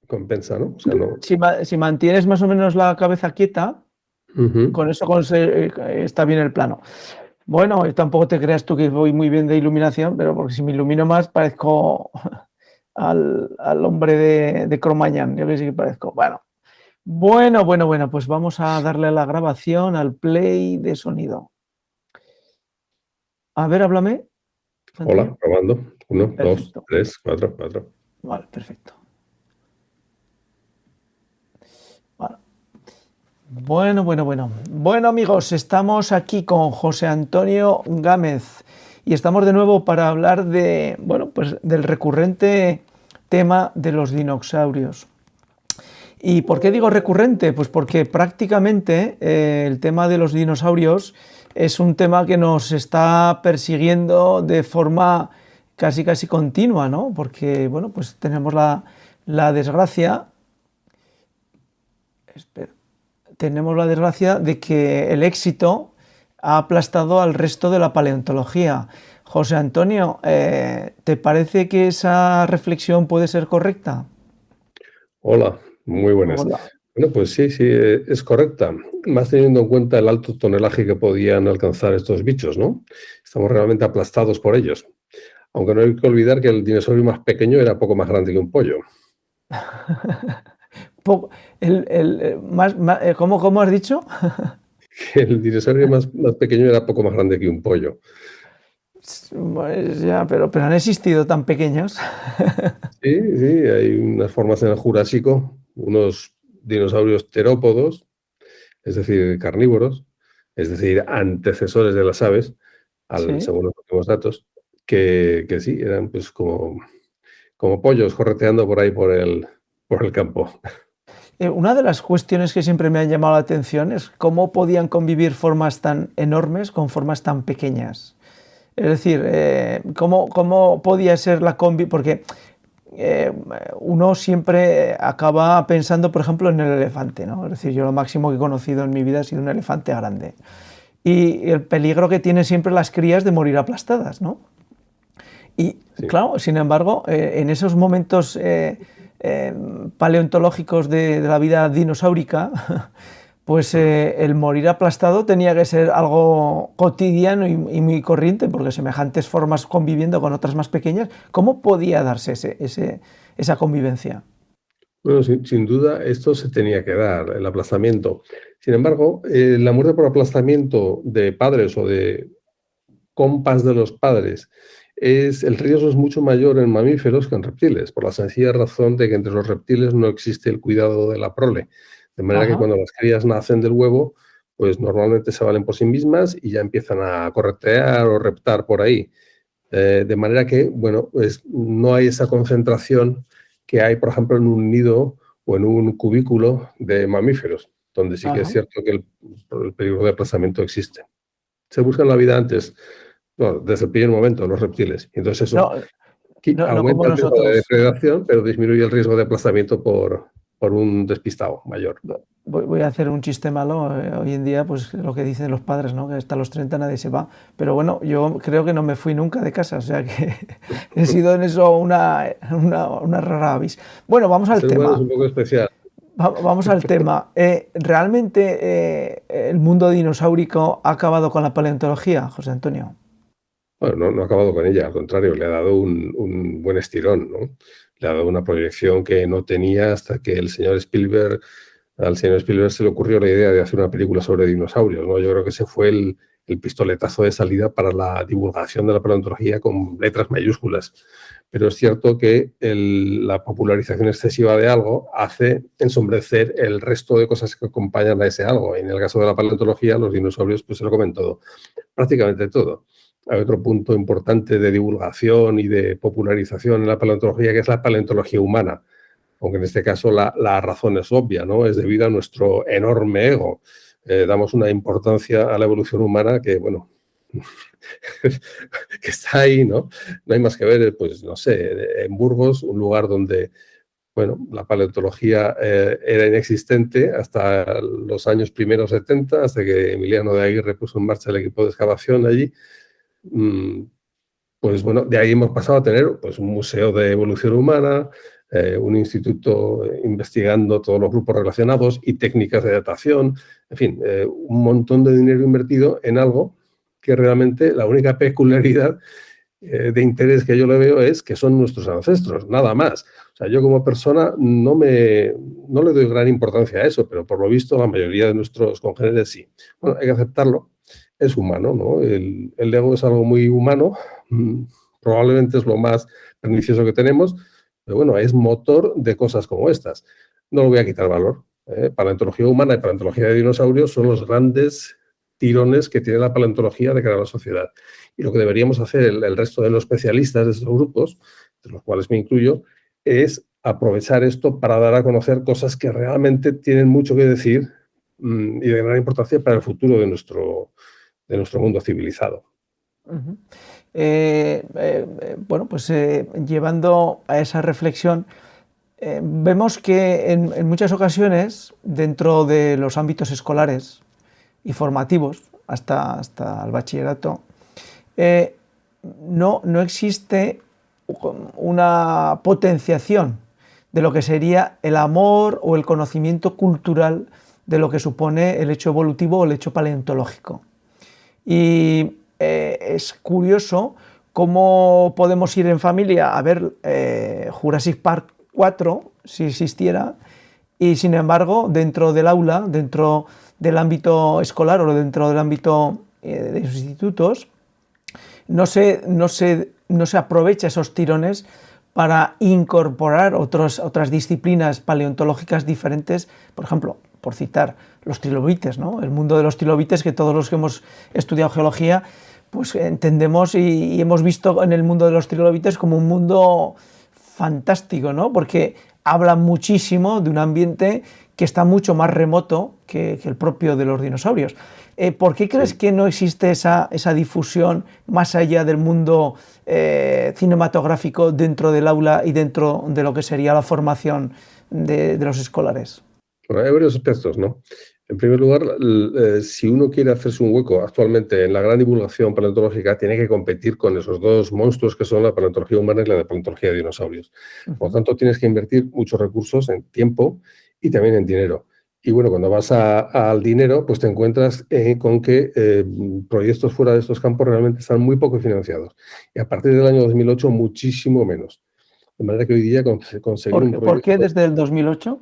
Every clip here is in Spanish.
compensa, ¿no? O sea, no. Si mantienes más o menos la cabeza quieta, con eso está bien el plano. Bueno, tampoco te creas tú que voy muy bien de iluminación, pero porque si me ilumino más parezco al hombre de Cromañón, yo que sí que parezco. Bueno, pues vamos a darle a la grabación, al play de sonido. A ver, háblame, Hola, Antonio. probando. 1, 2, Perfecto. 3, 4, 4. Vale, perfecto. Vale. Bueno, amigos, estamos aquí con José Antonio Gámez y estamos de nuevo para hablar de, pues del recurrente tema de los dinosaurios. ¿Y por qué digo recurrente? Pues porque prácticamente el tema de los dinosaurios es un tema que nos está persiguiendo de forma casi continua, ¿no? Porque, pues tenemos la desgracia. Tenemos la desgracia de que el éxito ha aplastado al resto de la paleontología. José Antonio, ¿te parece que esa reflexión puede ser correcta? Hola, muy buenas. Hola. Bueno, pues sí, es correcta. Más teniendo en cuenta el alto tonelaje que podían alcanzar estos bichos, ¿no? Estamos realmente aplastados por ellos. Aunque no hay que olvidar que el dinosaurio más pequeño era poco más grande que un pollo. ¿Cómo has dicho? Que el dinosaurio más pequeño era poco más grande que un pollo. Pues ya, pero han existido tan pequeños. Sí, hay unas formas en el Jurásico, unos dinosaurios terópodos, es decir, carnívoros, es decir, antecesores de las aves, Sí. según los últimos datos, que sí, eran pues como pollos correteando por ahí por el campo. Una de las cuestiones que siempre me han llamado la atención es cómo podían convivir formas tan enormes con formas tan pequeñas. Es decir, ¿cómo podía ser la convivencia? Porque uno siempre acaba pensando, por ejemplo, en el elefante, ¿no? Es decir, yo lo máximo que he conocido en mi vida ha sido un elefante grande. Y el peligro que tienen siempre las crías de morir aplastadas, ¿no? Y Sí. claro, sin embargo, en esos momentos paleontológicos de la vida dinosaurica, pues el morir aplastado tenía que ser algo cotidiano y muy corriente, porque semejantes formas conviviendo con otras más pequeñas, ¿cómo podía darse esa convivencia? Bueno, sin duda esto se tenía que dar, el aplastamiento. Sin embargo, la muerte por aplastamiento de padres o de compas de los padres, el riesgo es mucho mayor en mamíferos que en reptiles, por la sencilla razón de que entre los reptiles no existe el cuidado de la prole. De manera que Ajá. cuando las crías nacen del huevo, pues normalmente se valen por sí mismas y ya empiezan a corretear o reptar por ahí. De manera que, bueno, pues no hay esa concentración que hay, por ejemplo, en un nido o en un cubículo de mamíferos, donde sí que es Ajá. cierto que el peligro de aplastamiento existe. Se busca la vida antes, bueno, desde el primer momento, los reptiles. Y entonces eso No, no como aumenta el riesgo de nosotros. depredación, pero disminuye el riesgo de aplastamiento por un despistado mayor. Voy a hacer un chiste malo. Hoy en día, pues lo que dicen los padres, ¿no? Que hasta los 30 nadie se va. Pero bueno, yo creo que no me fui nunca de casa, o sea que he sido en eso una rara avis. Bueno, vamos El al ser humano es tema. un poco especial. Vamos al tema. ¿Realmente el mundo dinosaurico ha acabado con la paleontología, José Antonio? Bueno, no ha acabado con ella, al contrario, le ha dado un buen estirón, ¿no? Le ha dado una proyección que no tenía hasta que al señor Spielberg se le ocurrió la idea de hacer una película sobre dinosaurios, ¿no? Yo creo que ese fue el pistoletazo de salida para la divulgación de la paleontología con letras mayúsculas. Pero es cierto que la popularización excesiva de algo hace ensombrecer el resto de cosas que acompañan a ese algo. Y en el caso de la paleontología, los dinosaurios pues se lo comen todo, prácticamente todo. Hay otro punto importante de divulgación y de popularización en la paleontología, que es la paleontología humana, aunque en este caso la razón es obvia, ¿no? Es debido a nuestro enorme ego. Damos una importancia a la evolución humana que, bueno, que está ahí, ¿no? No hay más que ver, pues, no sé, en Burgos, un lugar donde, bueno, la paleontología era inexistente hasta los años primeros 70, hasta que Emiliano de Aguirre puso en marcha el equipo de excavación allí. Pues bueno, de ahí hemos pasado a tener pues, un museo de evolución humana, un instituto investigando todos los grupos relacionados y técnicas de datación, en fin, un montón de dinero invertido en algo que realmente la única peculiaridad de interés que yo le veo es que son nuestros ancestros, nada más. O sea, yo como persona no le doy gran importancia a eso, pero por lo visto la mayoría de nuestros congéneres sí. Bueno, hay que aceptarlo, es humano, ¿no? El ego es algo muy humano, probablemente es lo más pernicioso que tenemos, pero bueno, es motor de cosas como estas. No le voy a quitar valor. Paleontología humana y paleontología de dinosaurios son los grandes tirones que tiene la paleontología de cara a la sociedad. Y lo que deberíamos hacer el resto de los especialistas de estos grupos, de los cuales me incluyo, es aprovechar esto para dar a conocer cosas que realmente tienen mucho que decir y de gran importancia para el futuro de nuestro mundo civilizado. Uh-huh. Bueno, pues llevando a esa reflexión, vemos que en muchas ocasiones, dentro de los ámbitos escolares y formativos, hasta el bachillerato, no existe una potenciación de lo que sería el amor o el conocimiento cultural de lo que supone el hecho evolutivo o el hecho paleontológico. Y es curioso cómo podemos ir en familia a ver Jurassic Park 4, si existiera, y sin embargo dentro del aula, dentro del ámbito escolar o dentro del ámbito de los institutos, no se aprovecha esos tirones para incorporar otras disciplinas paleontológicas diferentes, por ejemplo, por citar los trilobites, ¿no? El mundo de los trilobites, que todos los que hemos estudiado geología pues entendemos y hemos visto en el mundo de los trilobites como un mundo fantástico, ¿no? Porque habla muchísimo de un ambiente que está mucho más remoto que el propio de los dinosaurios. ¿Por qué crees que no existe esa difusión más allá del mundo cinematográfico dentro del aula y dentro de lo que sería la formación de los escolares? Bueno, hay varios aspectos, ¿no? En primer lugar, si uno quiere hacerse un hueco actualmente en la gran divulgación paleontológica, tiene que competir con esos dos monstruos que son la paleontología humana y la paleontología de dinosaurios. Por lo tanto, tienes que invertir muchos recursos en tiempo y también en dinero. Y bueno, cuando vas al dinero, pues te encuentras con que proyectos fuera de estos campos realmente están muy poco financiados. Y a partir del año 2008, muchísimo menos. De manera que hoy día conseguir un proyecto... ¿Por qué desde el 2008?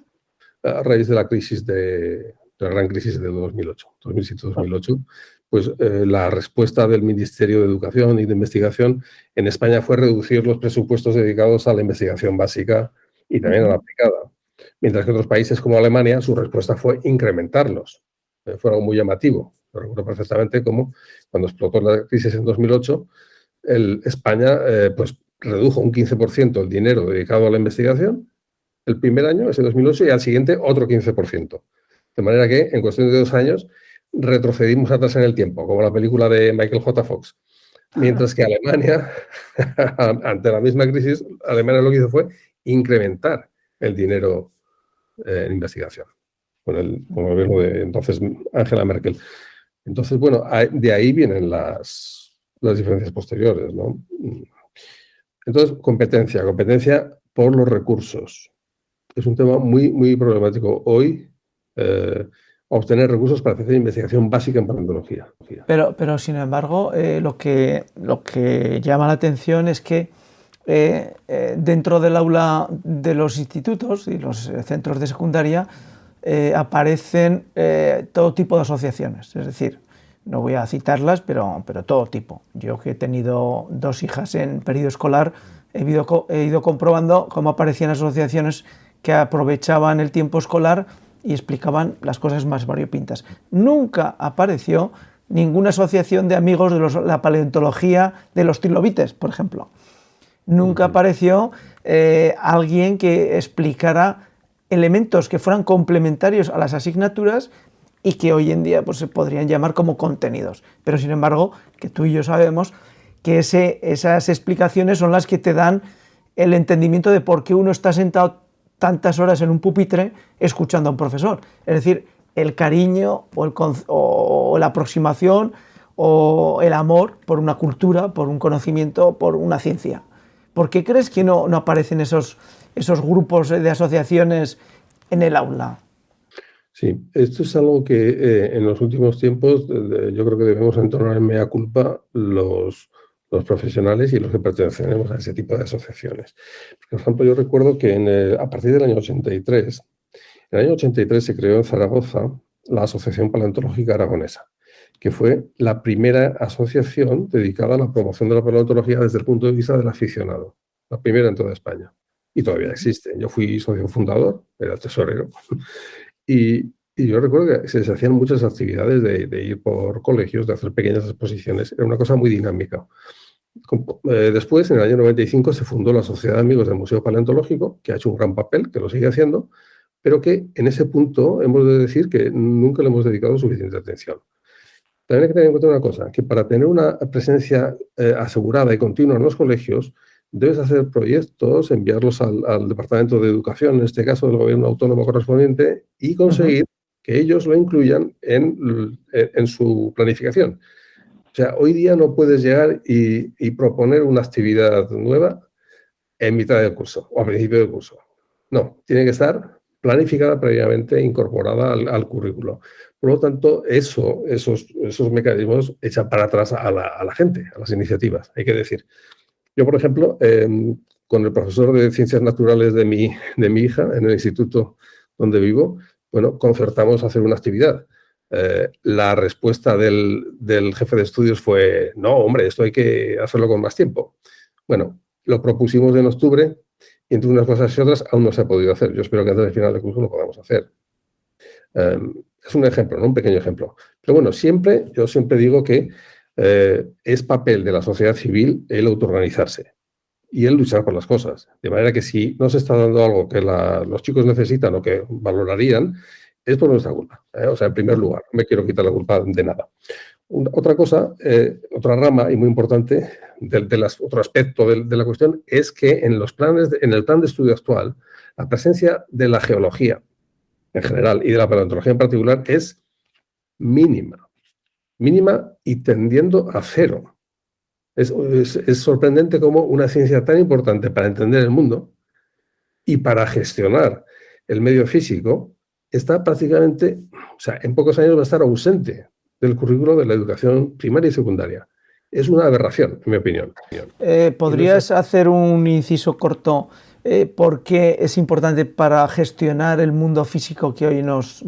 A raíz de la crisis de la gran crisis de 2008, 2007-2008, pues la respuesta del Ministerio de Educación y de Investigación en España fue reducir los presupuestos dedicados a la investigación básica y también a la aplicada. Mientras que otros países como Alemania, su respuesta fue incrementarlos. Fue algo muy llamativo. Lo recuerdo perfectamente como cuando explotó la crisis en 2008, España pues redujo un 15% el dinero dedicado a la investigación el primer año, ese 2008, y al siguiente otro 15%. De manera que, en cuestión de 2 años, retrocedimos atrás en el tiempo, como la película de Michael J. Fox. Mientras que Alemania, ante la misma crisis, Alemania lo que hizo fue incrementar el dinero en investigación, con el gobierno de entonces Angela Merkel. Entonces, bueno, de ahí vienen las diferencias posteriores, ¿no? Entonces, competencia por los recursos. Es un tema muy, muy problemático hoy, obtener recursos para hacer investigación básica en paleontología. Pero sin embargo, lo que llama la atención es que dentro del aula de los institutos y los centros de secundaria aparecen todo tipo de asociaciones. Es decir, no voy a citarlas, pero todo tipo. Yo, que he tenido 2 hijas en periodo escolar, he ido comprobando cómo aparecían asociaciones que aprovechaban el tiempo escolar y explicaban las cosas más variopintas. Nunca apareció ninguna asociación de amigos de la paleontología de los trilobites, por ejemplo. Nunca apareció alguien que explicara elementos que fueran complementarios a las asignaturas y que hoy en día pues, se podrían llamar como contenidos. Pero sin embargo, que tú y yo sabemos que esas explicaciones son las que te dan el entendimiento de por qué uno está sentado tantas horas en un pupitre escuchando a un profesor. Es decir, el cariño o la aproximación o el amor por una cultura, por un conocimiento, por una ciencia. ¿Por qué crees que no aparecen esos esos grupos de asociaciones en el aula? Sí, esto es algo que en los últimos tiempos yo creo que debemos entonar en mea culpa los profesionales y los que pertenecemos a ese tipo de asociaciones. Por ejemplo, yo recuerdo que a partir del año 83, en el año 83 se creó en Zaragoza la Asociación Paleontológica Aragonesa, que fue la primera asociación dedicada a la promoción de la paleontología desde el punto de vista del aficionado, la primera en toda España. Y todavía existe. Yo fui socio fundador, era tesorero. Y yo recuerdo que se hacían muchas actividades de ir por colegios, de hacer pequeñas exposiciones. Era una cosa muy dinámica. Después, en el año 95, se fundó la Sociedad de Amigos del Museo Paleontológico, que ha hecho un gran papel, que lo sigue haciendo, pero que en ese punto hemos de decir que nunca le hemos dedicado suficiente atención. También hay que tener en cuenta una cosa, que para tener una presencia asegurada y continua en los colegios, debes hacer proyectos, enviarlos al Departamento de Educación, en este caso del Gobierno Autónomo correspondiente, y conseguir que ellos lo incluyan en su planificación. O sea, hoy día no puedes llegar y proponer una actividad nueva en mitad del curso o a principio del curso. No, tiene que estar planificada previamente, incorporada al currículo. Por lo tanto, esos mecanismos echan para atrás a la gente, a las iniciativas, hay que decir. Yo, por ejemplo, con el profesor de Ciencias Naturales de mi hija, en el instituto donde vivo, bueno, concertamos hacer una actividad. La respuesta del jefe de estudios fue, no, hombre, esto hay que hacerlo con más tiempo. Bueno, lo propusimos en octubre y entre unas cosas y otras aún no se ha podido hacer. Yo espero que antes del final del curso lo podamos hacer. Es un ejemplo, ¿no? Un pequeño ejemplo. Pero bueno, yo siempre digo que es papel de la sociedad civil el autoorganizarse y el luchar por las cosas. De manera que si no se está dando algo que los chicos necesitan o que valorarían, es por nuestra culpa. O sea, en primer lugar, no me quiero quitar la culpa de nada. Otra cosa, otra rama y muy importante, otro aspecto de la cuestión, es que en el plan de estudio actual, la presencia de la geología en general y de la paleontología en particular es mínima y tendiendo a cero. Es sorprendente cómo una ciencia tan importante para entender el mundo y para gestionar el medio físico está prácticamente, o sea, en pocos años va a estar ausente del currículo de la educación primaria y secundaria. Es una aberración, en mi opinión. ¿Podrías hacer un inciso corto? ¿Por qué es importante para gestionar el mundo físico que hoy nos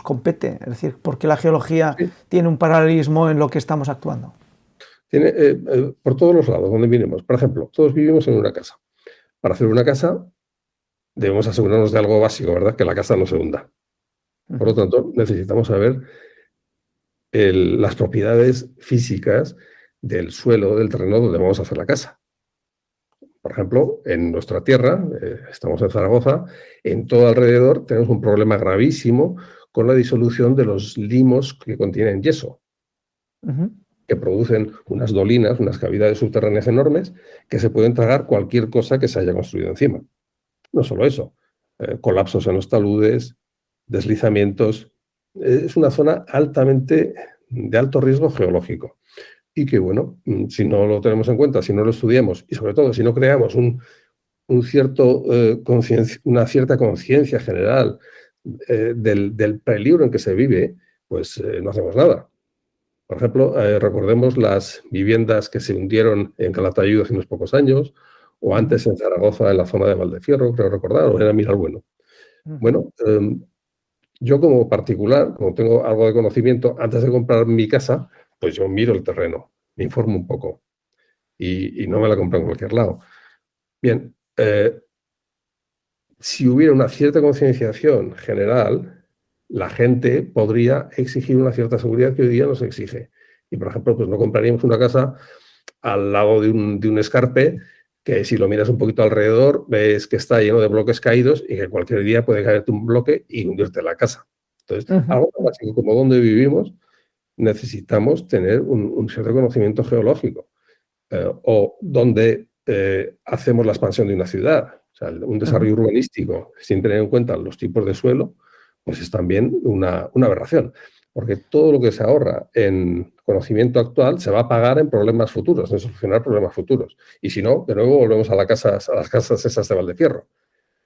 compete? Es decir, ¿por qué la geología tiene un paralelismo en lo que estamos actuando? Tiene, por todos los lados donde vivimos. Por ejemplo, todos vivimos en una casa. Para hacer una casa debemos asegurarnos de algo básico, ¿verdad? Que la casa no se hunda. Por lo tanto, necesitamos saber las propiedades físicas del suelo, del terreno donde vamos a hacer la casa. Por ejemplo, en nuestra tierra, estamos en Zaragoza, en todo alrededor tenemos un problema gravísimo con la disolución de los limos que contienen yeso, que producen unas dolinas, unas cavidades subterráneas enormes, que se pueden tragar cualquier cosa que se haya construido encima. No solo eso, colapsos en los taludes, deslizamientos. Es una zona de alto riesgo geológico. Y que, bueno, si no lo tenemos en cuenta, si no lo estudiamos y, sobre todo, si no creamos una cierta conciencia general del peligro en que se vive, pues no hacemos nada. Por ejemplo, recordemos las viviendas que se hundieron en Calatayud hace unos pocos años, o antes en Zaragoza, en la zona de Valdefierro, creo recordar, o era Miralbueno. Bueno, yo como particular, como tengo algo de conocimiento, antes de comprar mi casa, pues yo miro el terreno, me informo un poco y no me la compro en cualquier lado. Bien, si hubiera una cierta concienciación general, la gente podría exigir una cierta seguridad que hoy día no se exige. Y, por ejemplo, pues no compraríamos una casa al lado de un escarpe que, si lo miras un poquito alrededor, ves que está lleno de bloques caídos y que cualquier día puede caerte un bloque y hundirte la casa. Entonces, algo tan básico como donde vivimos, necesitamos tener un cierto conocimiento geológico. O donde hacemos la expansión de una ciudad. O sea, un desarrollo urbanístico sin tener en cuenta los tipos de suelo, pues es también una aberración. Porque todo lo que se ahorra en conocimiento actual se va a pagar en problemas futuros, en solucionar problemas futuros. Y si no, de nuevo volvemos a las casas esas de Valdefierro.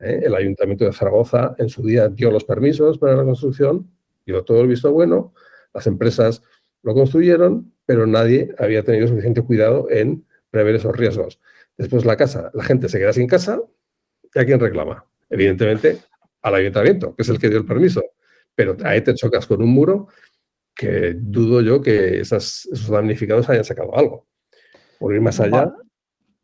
El Ayuntamiento de Zaragoza en su día dio los permisos para la construcción, dio todo el visto bueno, las empresas lo construyeron, pero nadie había tenido suficiente cuidado en prever esos riesgos. Después la gente se queda sin casa, ¿y a quién reclama? Evidentemente al ayuntamiento, que es el que dio el permiso. Pero ahí te chocas con un muro que dudo yo que esos damnificados hayan sacado algo. Por ir más allá,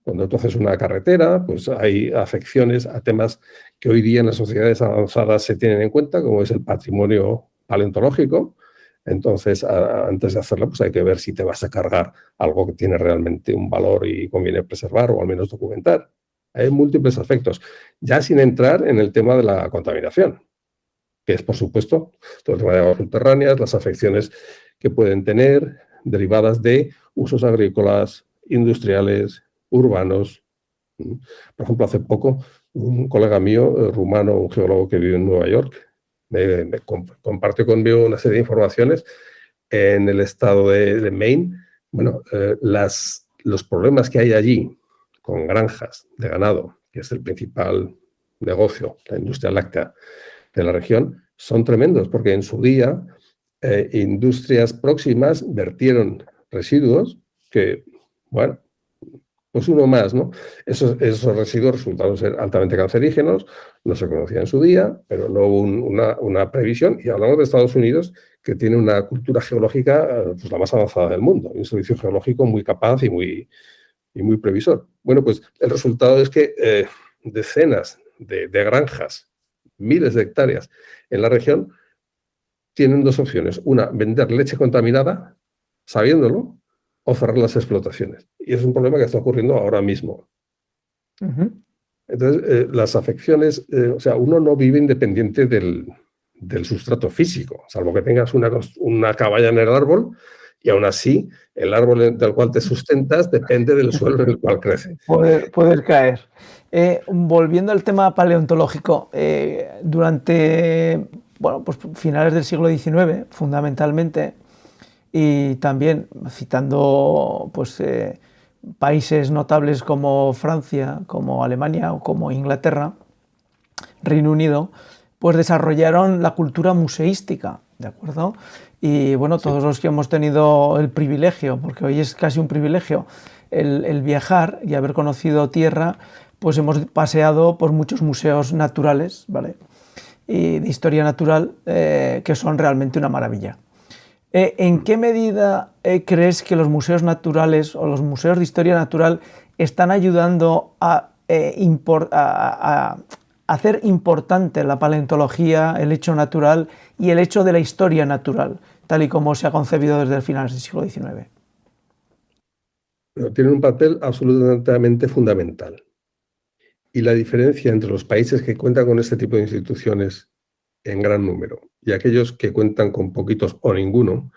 cuando tú haces una carretera, pues hay afecciones a temas que hoy día en las sociedades avanzadas se tienen en cuenta, como es el patrimonio paleontológico. Entonces, antes de hacerlo, pues hay que ver si te vas a cargar algo que tiene realmente un valor y conviene preservar o al menos documentar. Hay múltiples aspectos, ya sin entrar en el tema de la contaminación, que es, por supuesto, todo el tema de aguas subterráneas, las afecciones que pueden tener derivadas de usos agrícolas, industriales, urbanos. Por ejemplo, hace poco, un colega mío, rumano, un geólogo que vive en Nueva York, me compartió conmigo una serie de informaciones en el estado de Maine. Bueno, los problemas que hay allí con granjas de ganado, que es el principal negocio, la industria láctea de la región, son tremendos, porque en su día industrias próximas vertieron residuos que, bueno, pues uno más, ¿no? Esos residuos resultaron ser altamente cancerígenos, no se conocía en su día, pero no hubo una previsión. Y hablamos de Estados Unidos, que tiene una cultura geológica pues la más avanzada del mundo, un servicio geológico muy capaz y muy previsor. Bueno, pues el resultado es que decenas de granjas, miles de hectáreas en la región, tienen dos opciones. Una, vender leche contaminada, sabiéndolo, o cerrar las explotaciones. Y es un problema que está ocurriendo ahora mismo. Entonces, las afecciones, o sea, uno no vive independiente del sustrato físico, salvo que tengas una caballa en el árbol, y aún así, el árbol del cual te sustentas depende del suelo en el cual crece. Poder caer. Volviendo al tema paleontológico, durante pues finales del siglo XIX, fundamentalmente, y también citando pues, países notables como Francia, como Alemania o como Inglaterra, Reino Unido, pues desarrollaron la cultura museística, ¿de acuerdo? Y bueno, todos los que hemos tenido el privilegio, porque hoy es casi un privilegio, el viajar y haber conocido tierra, pues hemos paseado por muchos museos naturales, ¿vale? Y de historia natural, que son realmente una maravilla. ¿En qué medida crees que los museos naturales o los museos de historia natural están ayudando a hacer importante la paleontología, el hecho natural y el hecho de la historia natural, tal y como se ha concebido desde el final del siglo XIX? Tienen un papel absolutamente fundamental. Y la diferencia entre los países que cuentan con este tipo de instituciones en gran número y aquellos que cuentan con poquitos o ninguno,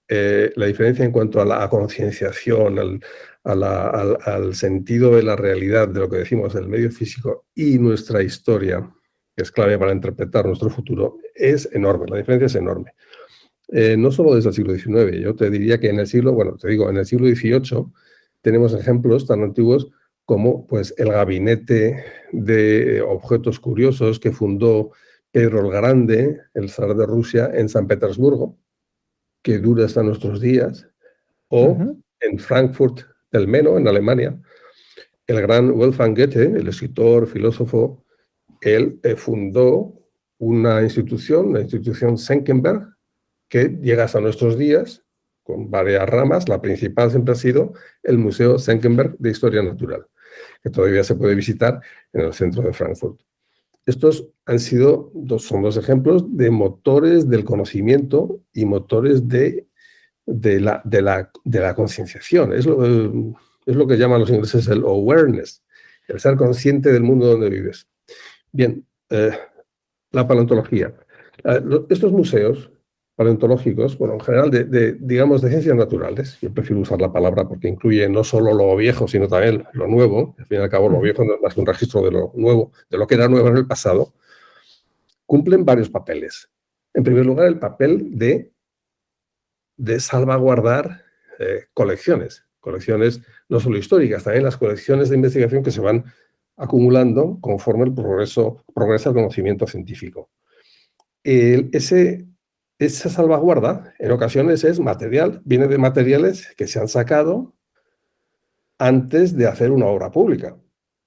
la diferencia en cuanto a la concienciación, al sentido de la realidad, de lo que decimos del medio físico y nuestra historia, que es clave para interpretar nuestro futuro, es enorme. La diferencia es enorme. No solo desde el siglo XIX, yo te diría que en el siglo XVIII tenemos ejemplos tan antiguos como pues, el gabinete de objetos curiosos que fundó Pedro el Grande, el zar de Rusia, en San Petersburgo, que dura hasta nuestros días, o en Frankfurt del Meno, en Alemania, el gran Wolfgang Goethe, el escritor, filósofo, él fundó una institución, la institución Senckenberg, que llega hasta nuestros días con varias ramas. La principal siempre ha sido el Museo Senckenberg de Historia Natural, que todavía se puede visitar en el centro de Frankfurt. Estos son dos ejemplos de motores del conocimiento y motores de la concienciación. Es lo que llaman los ingleses el awareness, el ser consciente del mundo donde vives. Bien, la paleontología. Estos museos paleontológicos, bueno, en general digamos de ciencias naturales, yo prefiero usar la palabra porque incluye no solo lo viejo, sino también lo nuevo. Al fin y al cabo, lo viejo no es más que un registro de lo nuevo, de lo que era nuevo en el pasado. Cumplen varios papeles. En primer lugar, el papel de salvaguardar colecciones no solo históricas, también las colecciones de investigación que se van acumulando conforme progresa el conocimiento científico. Esa salvaguarda, en ocasiones, es material, viene de materiales que se han sacado antes de hacer una obra pública,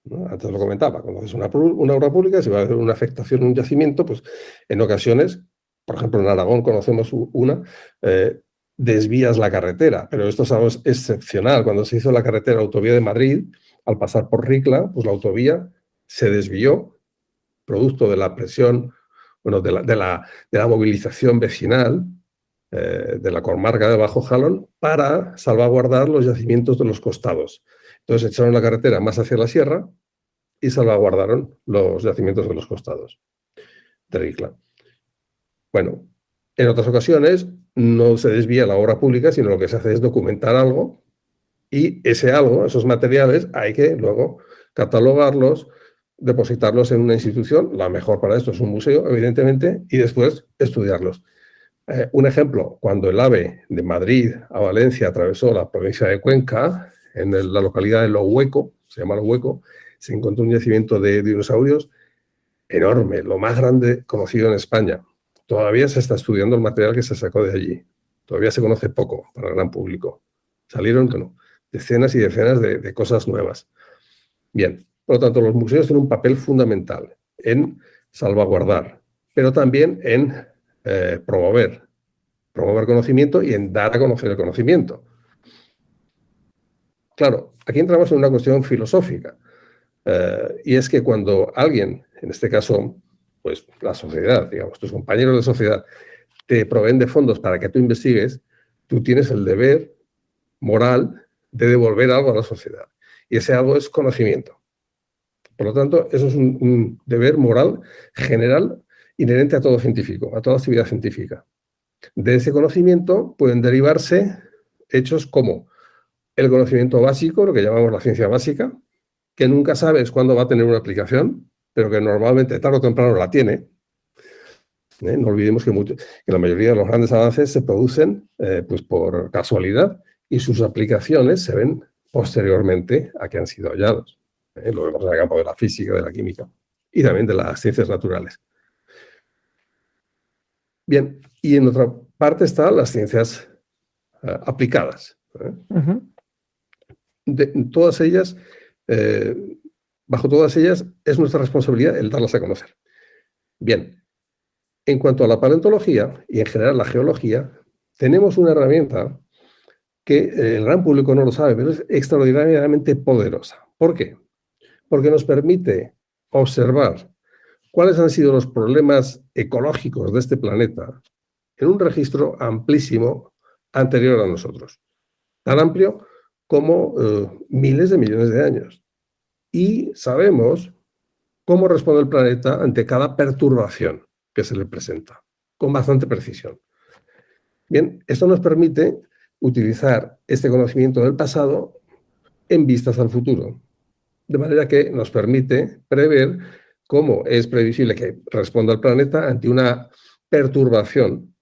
¿no? Antes lo comentaba, cuando haces una obra pública, si va a hacer una afectación en un yacimiento, pues en ocasiones, por ejemplo en Aragón conocemos una, desvías la carretera, pero esto es algo excepcional. Cuando se hizo la carretera autovía de Madrid, al pasar por Ricla, pues la autovía se desvió, producto de la presión, bueno, de la movilización vecinal, de la comarca de Bajo Jalón, para salvaguardar los yacimientos de los costados. Entonces echaron la carretera más hacia la sierra y salvaguardaron los yacimientos de los costados de Ricla. Bueno, en otras ocasiones no se desvía la obra pública, sino lo que se hace es documentar algo, y ese algo, esos materiales, hay que luego catalogarlos, depositarlos en una institución, la mejor para esto es un museo, evidentemente, y después estudiarlos. Un ejemplo, cuando el AVE de Madrid a Valencia atravesó la provincia de Cuenca, en la localidad de Lo Hueco, se llama Lo Hueco, se encontró un yacimiento de dinosaurios enorme, lo más grande conocido en España. Todavía se está estudiando el material que se sacó de allí. Todavía se conoce poco para el gran público. Salieron, bueno, decenas y decenas de cosas nuevas. Bien, por lo tanto, los museos tienen un papel fundamental en salvaguardar, pero también en promover conocimiento y en dar a conocer el conocimiento. Claro, aquí entramos en una cuestión filosófica, y es que cuando alguien, en este caso, pues la sociedad, digamos, tus compañeros de sociedad, te proveen de fondos para que tú investigues, tú tienes el deber moral de devolver algo a la sociedad. Y ese algo es conocimiento. Por lo tanto, eso es un deber moral general inherente a todo científico, a toda actividad científica. De ese conocimiento pueden derivarse hechos como el conocimiento básico, lo que llamamos la ciencia básica, que nunca sabes cuándo va a tener una aplicación, pero que normalmente tarde o temprano la tiene. No olvidemos que la mayoría de los grandes avances se producen pues por casualidad, y sus aplicaciones se ven posteriormente a que han sido hallados. Lo vemos en el campo de la física, de la química y también de las ciencias naturales. Bien, y en otra parte están las ciencias aplicadas. Todas ellas, bajo todas ellas, es nuestra responsabilidad el darlas a conocer. Bien, en cuanto a la paleontología y en general la geología, tenemos una herramienta que el gran público no lo sabe, pero es extraordinariamente poderosa. ¿Por qué? Porque nos permite observar cuáles han sido los problemas ecológicos de este planeta en un registro amplísimo anterior a nosotros. Tan amplio como miles de millones de años. Y sabemos cómo responde el planeta ante cada perturbación que se le presenta, con bastante precisión. Bien, esto nos permite utilizar este conocimiento del pasado en vistas al futuro, de manera que nos permite prever cómo es previsible que responda el planeta ante una perturbación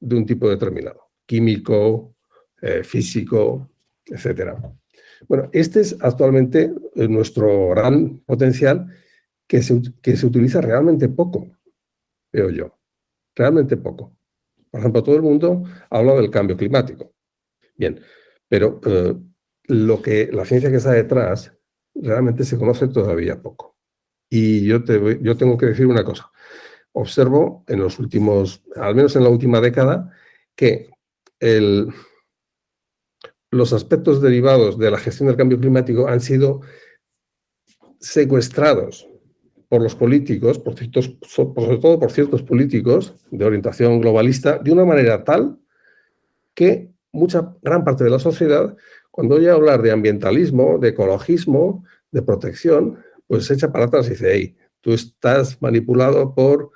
de un tipo determinado, químico, físico, etc. Bueno, este es actualmente nuestro gran potencial que se utiliza realmente poco, veo yo, realmente poco. Por ejemplo, todo el mundo habla del cambio climático. Bien, pero la ciencia que está detrás realmente se conoce todavía poco. Y yo tengo que decir una cosa. Observo en los últimos, al menos en la última década, que los aspectos derivados de la gestión del cambio climático han sido secuestrados por los políticos, sobre todo por ciertos políticos de orientación globalista, de una manera tal que gran parte de la sociedad, cuando oye hablar de ambientalismo, de ecologismo, de protección, pues se echa para atrás y dice, hey, tú estás manipulado por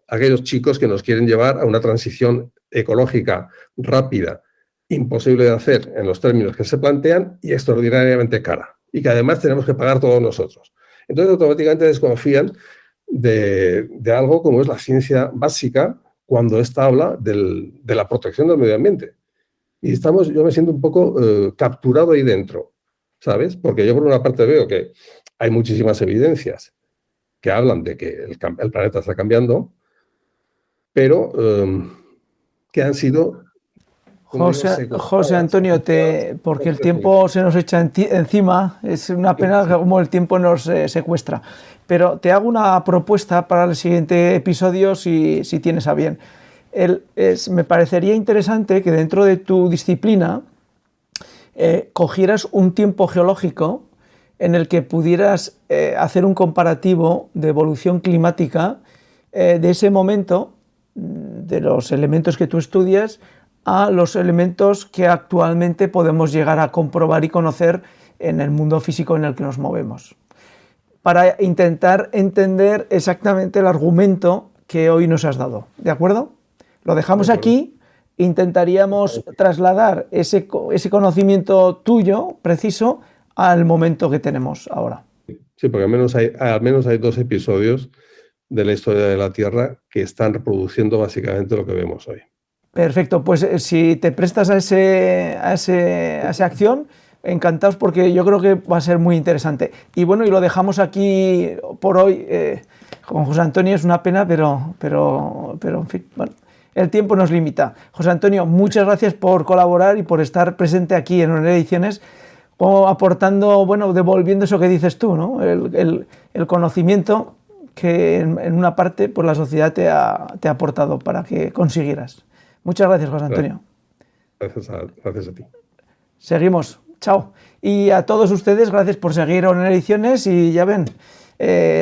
aquellos chicos que nos quieren llevar a una transición ecológica rápida, imposible de hacer en los términos que se plantean y extraordinariamente cara, y que además tenemos que pagar todos nosotros. Entonces automáticamente desconfían de algo como es la ciencia básica cuando ésta habla de la protección del medio ambiente. Y yo me siento un poco capturado ahí dentro, ¿sabes? Porque yo por una parte veo que hay muchísimas evidencias que hablan de que el planeta está cambiando, pero que han sido, como digo, José Antonio, porque el tiempo se nos echa encima, es una pena como el tiempo nos secuestra, pero te hago una propuesta para el siguiente episodio si tienes a bien. Me parecería interesante que dentro de tu disciplina cogieras un tiempo geológico en el que pudieras hacer un comparativo de evolución climática de ese momento, de los elementos que tú estudias, a los elementos que actualmente podemos llegar a comprobar y conocer en el mundo físico en el que nos movemos, para intentar entender exactamente el argumento que hoy nos has dado. ¿De acuerdo? Lo dejamos aquí. Intentaríamos trasladar ese conocimiento tuyo preciso al momento que tenemos ahora. Sí, porque al menos hay 2 episodios de la historia de la Tierra que están reproduciendo básicamente lo que vemos hoy. Perfecto, pues si te prestas a esa acción, encantados, porque yo creo que va a ser muy interesante. Y bueno, y lo dejamos aquí por hoy. Con José Antonio es una pena, pero en fin, bueno, el tiempo nos limita. José Antonio, muchas gracias por colaborar y por estar presente aquí en ONER Ediciones, aportando, bueno, devolviendo eso que dices tú, ¿no? El conocimiento que en una parte pues la sociedad te ha aportado para que consiguieras. Muchas gracias, José Antonio. Gracias a ti. Seguimos. Chao. Y a todos ustedes, gracias por seguir ONER Ediciones. Y ya ven,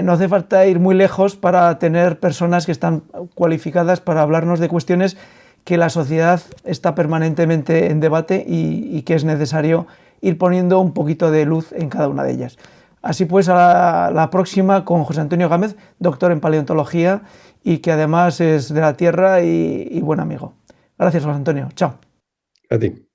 no hace falta ir muy lejos para tener personas que están cualificadas para hablarnos de cuestiones que la sociedad está permanentemente en debate y que es necesario ir poniendo un poquito de luz en cada una de ellas. Así pues, a la próxima con José Antonio Gámez, doctor en paleontología y que además es de la Tierra y buen amigo. Gracias, José Antonio. Chao. A ti.